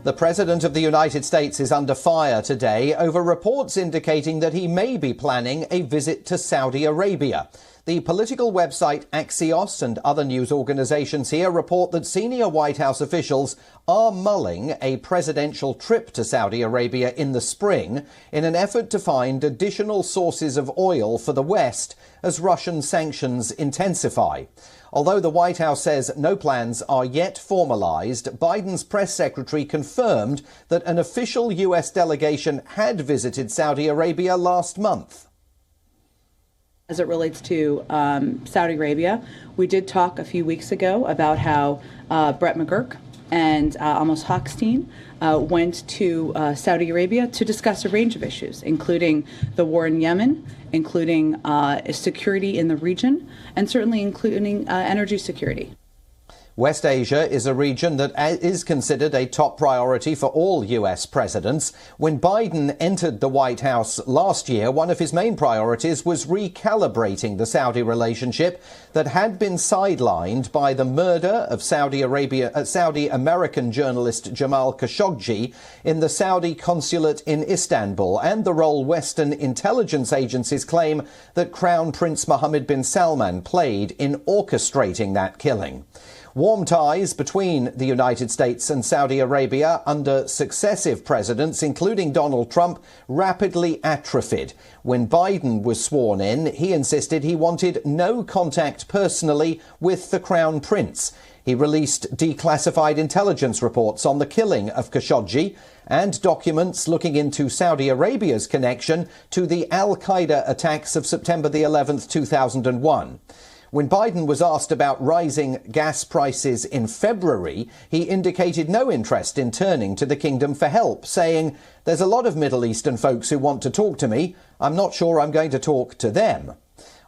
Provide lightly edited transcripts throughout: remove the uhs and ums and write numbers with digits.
The President of the United States is under fire today over reports indicating that he may be planning a visit to Saudi Arabia. The political website Axios and other news organizations here report that senior White House officials are mulling a presidential trip to Saudi Arabia in the spring in an effort to find additional sources of oil for the West as Russian sanctions intensify. Although the White House says no plans are yet formalized, Biden's press secretary confirmed that an official U.S. delegation had visited Saudi Arabia last month. As it relates to Saudi Arabia, we did talk a few weeks ago about how Brett McGurk and Amos Hochstein went to Saudi Arabia to discuss a range of issues, including the war in Yemen, including security in the region, and certainly including energy security. West Asia is a region that is considered a top priority for all U.S. presidents. When Biden entered the White House last year, one of his main priorities was recalibrating the Saudi relationship that had been sidelined by the murder of Saudi American journalist Jamal Khashoggi in the Saudi consulate in Istanbul, and the role Western intelligence agencies claim that Crown Prince Mohammed bin Salman played in orchestrating that killing. Warm ties between the United States and Saudi Arabia under successive presidents, including Donald Trump, rapidly atrophied. When Biden was sworn in, he insisted he wanted no contact personally with the Crown Prince. He released declassified intelligence reports on the killing of Khashoggi and documents looking into Saudi Arabia's connection to the al-Qaeda attacks of September the 11th, 2001. When Biden was asked about rising gas prices in February, he indicated no interest in turning to the kingdom for help, saying, "There's a lot of Middle Eastern folks who want to talk to me. I'm not sure I'm going to talk to them."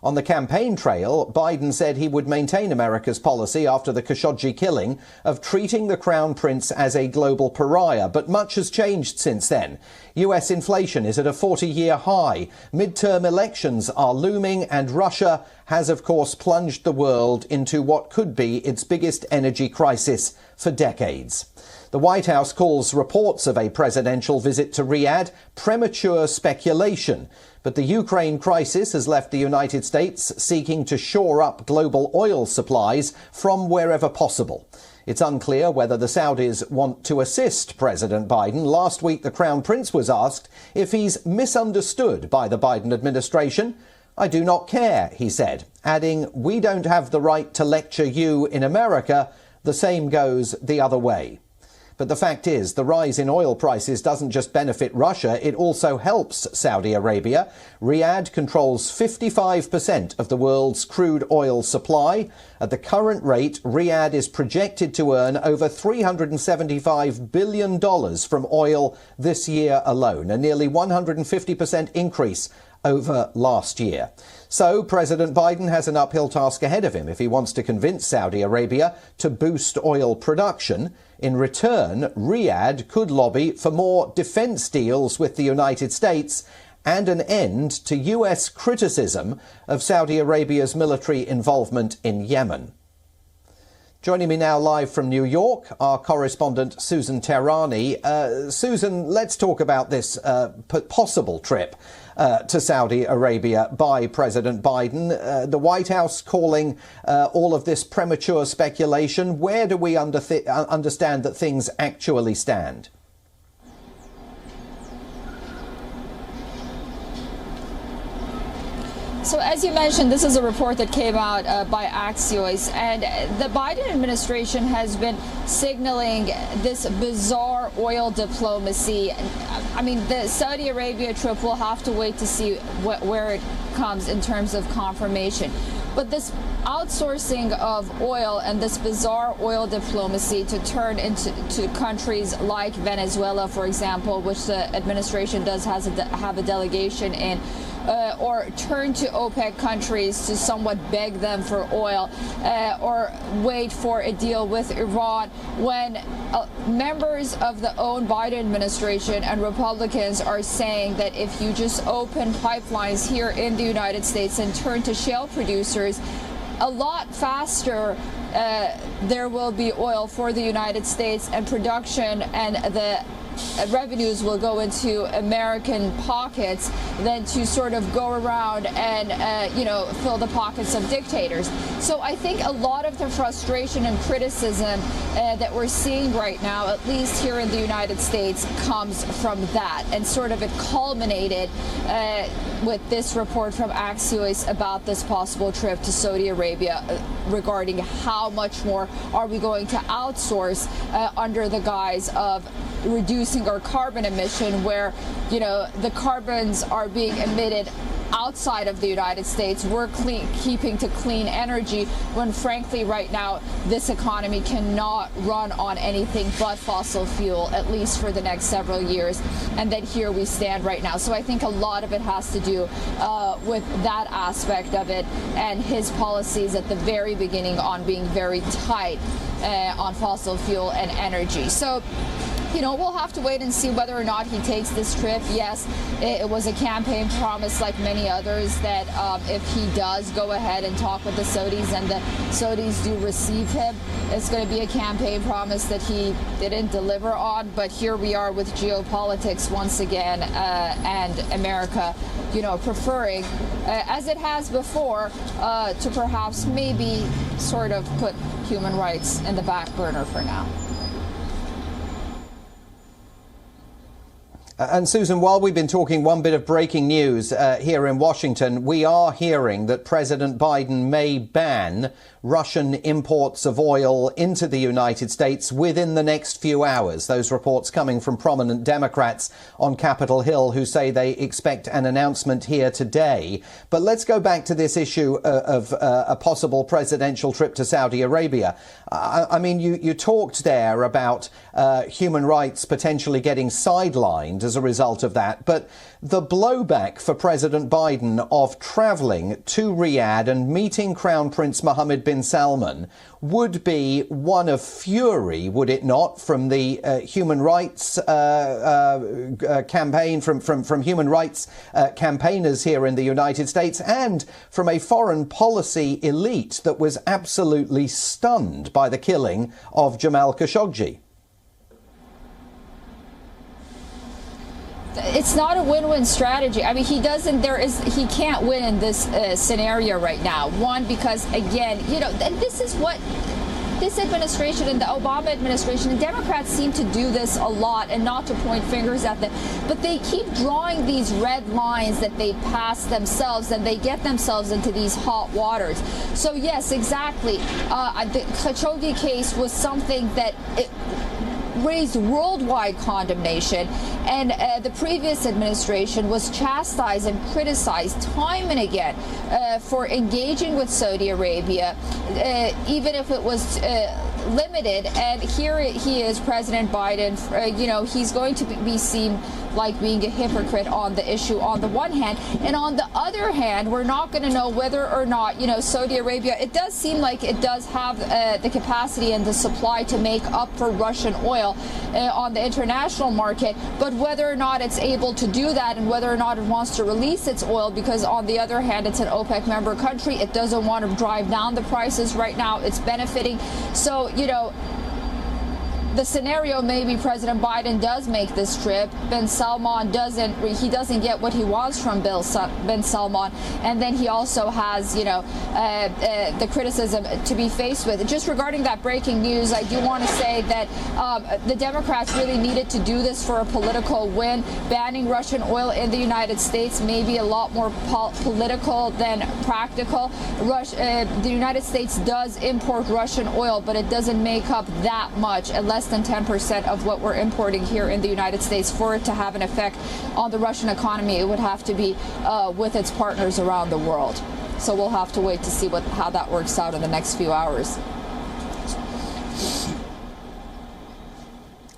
On the campaign trail, Biden said he would maintain America's policy after the Khashoggi killing of treating the Crown Prince as a global pariah, but much has changed since then. U.S. inflation is at a 40-year high, midterm elections are looming, and Russia has, of course, plunged the world into what could be its biggest energy crisis for decades. The White House calls reports of a presidential visit to Riyadh premature speculation. But the Ukraine crisis has left the United States seeking to shore up global oil supplies from wherever possible. It's unclear whether the Saudis want to assist President Biden. Last week, the Crown Prince was asked if he's misunderstood by the Biden administration. "I do not care," he said, adding, "We don't have the right to lecture you in America. The same goes the other way." But the fact is, the rise in oil prices doesn't just benefit Russia, it also helps Saudi Arabia. Riyadh controls 55% of the world's crude oil supply. At the current rate, Riyadh is projected to earn over $375 billion from oil this year alone, a nearly 150% increase over last year. So President Biden has an uphill task ahead of him if he wants to convince Saudi Arabia to boost oil production. In return, Riyadh could lobby for more defense deals with the United States and an end to U.S. criticism of Saudi Arabia's military involvement in Yemen. Joining me now live from New York, our correspondent Susan Tehrani. Susan, let's talk about this possible trip to Saudi Arabia by President Biden. The White House calling all of this premature speculation. Where do we understand that things actually stand? So as you mentioned, this is a report that came out by Axios, and the Biden administration has been signaling this bizarre oil diplomacy. I mean, the Saudi Arabia trip, will have to wait to see where it comes in terms of confirmation. But this outsourcing of oil and this bizarre oil diplomacy to turn into countries like Venezuela, for example, which the administration does have a delegation in, or turn to OPEC countries to somewhat beg them for oil, or wait for a deal with Iran, when members of the own Biden administration and Republicans are saying that if you just open pipelines here in the United States and turn to shale producers, a lot faster there will be oil for the United States, and production and the revenues will go into American pockets than to sort of go around and, fill the pockets of dictators. So I think a lot of the frustration and criticism that we're seeing right now, at least here in the United States, comes from that. And sort of it culminated with this report from Axios about this possible trip to Saudi Arabia regarding how much more are we going to outsource under the guise of reducing our carbon emission, where, the carbons are being emitted outside of the United States. We're keeping to clean energy when, frankly, right now, this economy cannot run on anything but fossil fuel, at least for the next several years. And then here we stand right now. So I think a lot of it has to do with that aspect of it, and his policies at the very beginning on being very tight on fossil fuel and energy. So, we'll have to wait and see whether or not he takes this trip. Yes, it was a campaign promise, like many others, that if he does go ahead and talk with the Saudis and the Saudis do receive him, it's going to be a campaign promise that he didn't deliver on. But here we are with geopolitics once again, and America, preferring, as it has before, to perhaps maybe sort of put human rights in the back burner for now. And Susan, while we've been talking, one bit of breaking news here in Washington, we are hearing that President Biden may ban Russian imports of oil into the United States within the next few hours. Those reports coming from prominent Democrats on Capitol Hill who say they expect an announcement here today. But let's go back to this issue of a possible presidential trip to Saudi Arabia. I mean, you talked there about human rights potentially getting sidelined as a result of that. But the blowback for President Biden of travelling to Riyadh and meeting Crown Prince Mohammed bin Salman would be one of fury, would it not, from the human rights campaign, from human rights campaigners here in the United States, and from a foreign policy elite that was absolutely stunned by the killing of Jamal Khashoggi. It's not a win-win strategy. I mean, he can't win in this scenario right now. One, because again, this is what this administration and the Obama administration and Democrats seem to do this a lot, and not to point fingers at them, but they keep drawing these red lines that they pass themselves, and they get themselves into these hot waters. So yes, exactly. The Khashoggi case was something that raised worldwide condemnation, and the previous administration was chastised and criticized time and again for engaging with Saudi Arabia, even if it was limited. And here he is, President Biden, he's going to be seen like being a hypocrite on the issue on the one hand, and on the other hand, we're not going to know whether or not, Saudi Arabia, it does seem like it does have the capacity and the supply to make up for Russian oil on the international market, but whether or not it's able to do that, and whether or not it wants to release its oil, because on the other hand, it's an OPEC member country, it doesn't want to drive down the prices right now, it's benefiting. So, the scenario, maybe President Biden does make this trip. Bin Salman doesn't get what he wants from Bin Salman, and then he also has, the criticism to be faced with. Just regarding that breaking news, I do want to say that the Democrats really needed to do this for a political win. Banning Russian oil in the United States may be a lot more political than practical. The United States does import Russian oil, but it doesn't make up that much, less than 10% of what we're importing here in the United States. For it to have an effect on the Russian economy, it would have to be with its partners around the world. So we'll have to wait to see how that works out in the next few hours.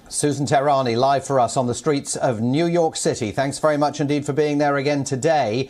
Susan Tehrani, live for us on the streets of New York City. Thanks very much indeed for being there again today.